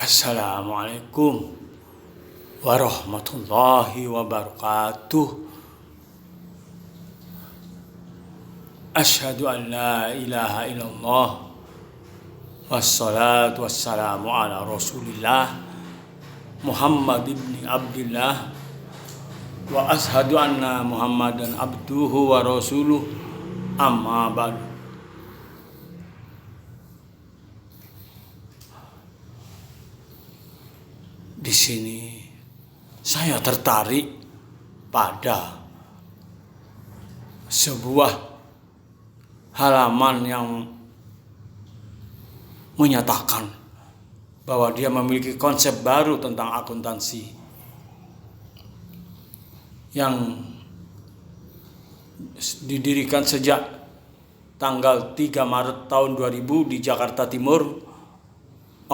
Assalamualaikum warahmatullahi wabarakatuh. Asyhadu an la ilaha illallah wassalatu wassalamu ala rasulillah Muhammad ibn Abdillah wa ashhadu anna Muhammadan abduhu wa rasuluh amma ba'du. Di sini saya tertarik pada sebuah halaman yang menyatakan bahwa dia memiliki konsep baru tentang akuntansi yang didirikan sejak tanggal 3 Maret tahun 2000 di Jakarta Timur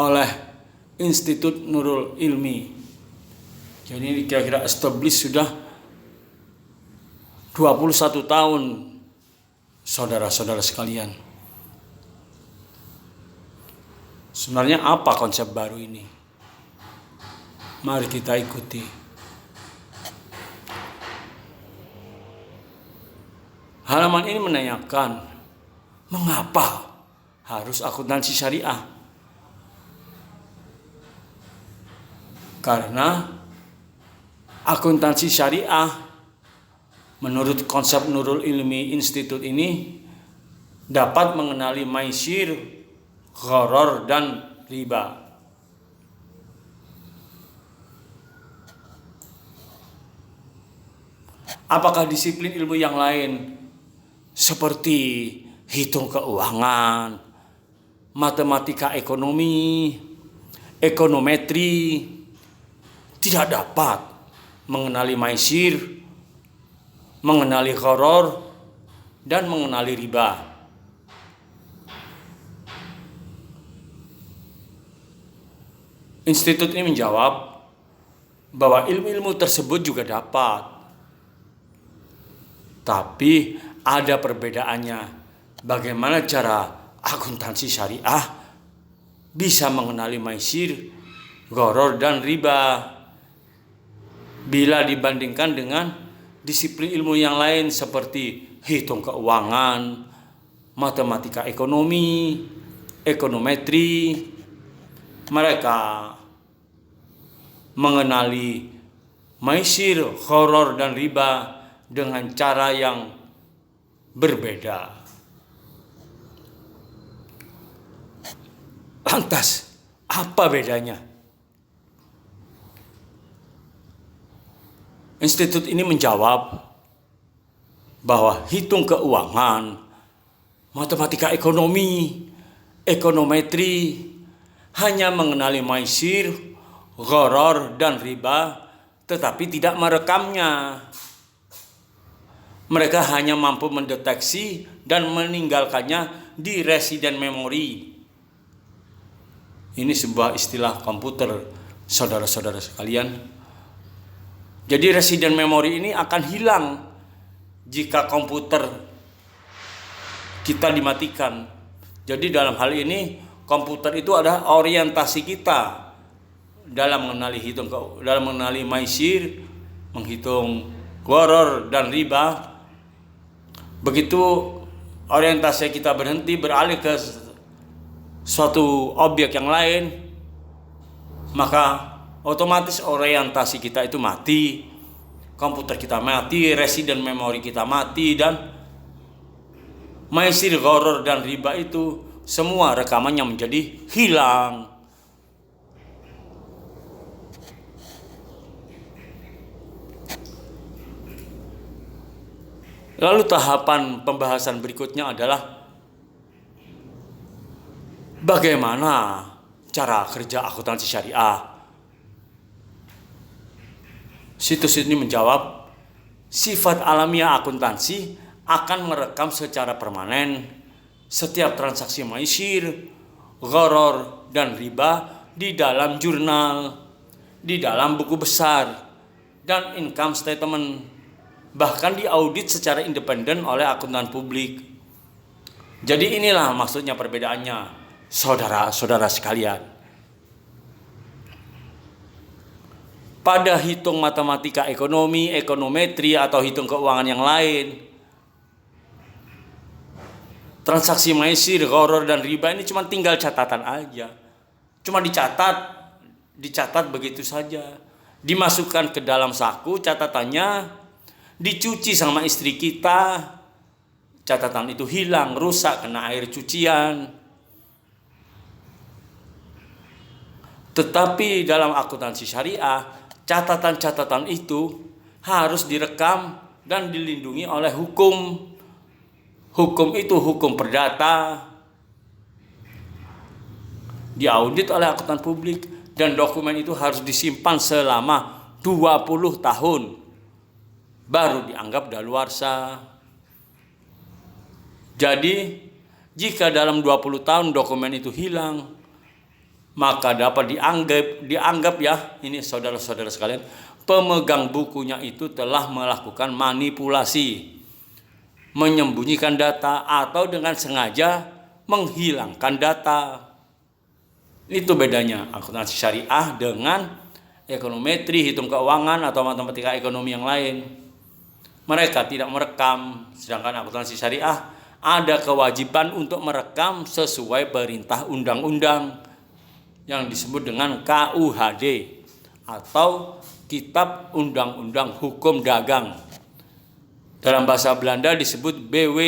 oleh Institut Nurul Ilmi. Jadi ini kira-kira established sudah 21 tahun, saudara-saudara sekalian. Sebenarnya apa konsep baru ini? Mari kita ikuti. Halaman ini menanyakan, mengapa harus akuntansi syariah? Karena akuntansi syariah menurut konsep Nurul Ilmi Institute ini dapat mengenali maisir, gharar, dan riba. Apakah disiplin ilmu yang lain seperti hitung keuangan, matematika ekonomi, ekonometri tidak dapat mengenali maisir, mengenali gharar, dan mengenali riba? Institut ini menjawab bahwa ilmu-ilmu tersebut juga dapat, tapi ada perbedaannya. Bagaimana cara akuntansi syariah bisa mengenali maisir, gharar, dan riba bila dibandingkan dengan disiplin ilmu yang lain seperti hitung keuangan, matematika ekonomi, ekonometri. Mereka mengenali maisir, gharar, dan riba dengan cara yang berbeda. Lantas, apa bedanya? Institut ini menjawab bahwa hitung keuangan, matematika ekonomi, ekonometri hanya mengenali maisir, gharar, dan riba, tetapi tidak merekamnya. Mereka hanya mampu mendeteksi dan meninggalkannya di resident memory. Ini sebuah istilah komputer, saudara-saudara sekalian. Jadi resident memory ini akan hilang jika komputer kita dimatikan. Jadi dalam hal ini komputer itu adalah orientasi kita dalam mengenali maisir, menghitung gharar, dan riba. Begitu orientasi kita berhenti, beralih ke suatu objek yang lain, maka otomatis orientasi kita itu mati, komputer kita mati, resident memory kita mati, dan maisir, gharar, dan riba itu semua rekamannya menjadi hilang. Lalu tahapan pembahasan berikutnya adalah bagaimana cara kerja akuntansi syariah. Situs ini menjawab, sifat alamiah akuntansi akan merekam secara permanen setiap transaksi maisir, gharar, dan riba di dalam jurnal, di dalam buku besar, dan income statement. Bahkan diaudit secara independen oleh akuntan publik. Jadi inilah maksudnya perbedaannya, saudara-saudara sekalian. pada hitung matematika ekonomi, ekonometri, atau hitung keuangan yang lain. Transaksi maisir, gharar, dan riba ini cuma tinggal catatan aja. Cuma dicatat begitu saja. Dimasukkan ke dalam saku catatannya, dicuci sama istri kita, catatan itu hilang, rusak, kena air cucian. Tetapi dalam akuntansi syariah, catatan-catatan itu harus direkam dan dilindungi oleh hukum. Hukum itu hukum perdata, diaudit oleh akuntan publik, dan dokumen itu harus disimpan selama 20 tahun baru dianggap daluarsa. Jadi jika dalam 20 tahun dokumen itu hilang, maka dapat dianggap ya, ini saudara-saudara sekalian, pemegang bukunya itu telah melakukan manipulasi, menyembunyikan data, atau dengan sengaja menghilangkan data. Itu bedanya akuntansi syariah dengan ekonometri, hitung keuangan, atau matematika ekonomi yang lain. Mereka tidak merekam, sedangkan akuntansi syariah ada kewajiban untuk merekam sesuai perintah undang-undang yang disebut dengan KUHD atau Kitab Undang-Undang Hukum Dagang. Dalam bahasa Belanda disebut BW.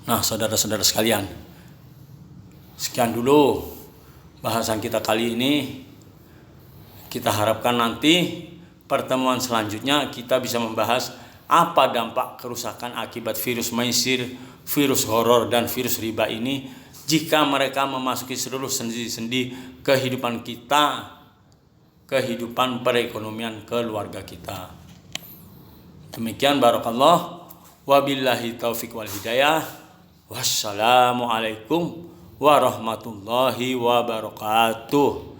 Nah, saudara-saudara sekalian, sekian dulu bahasan kita kali ini. Kita harapkan nanti pertemuan selanjutnya kita bisa membahas apa dampak kerusakan akibat virus maisir, virus horor, dan virus riba ini jika mereka memasuki seluruh sendi-sendi kehidupan kita, kehidupan perekonomian keluarga kita. Demikian, barakallah, wabillahi taufiq wal hidayah. Wassalamualaikum warahmatullahi wabarakatuh.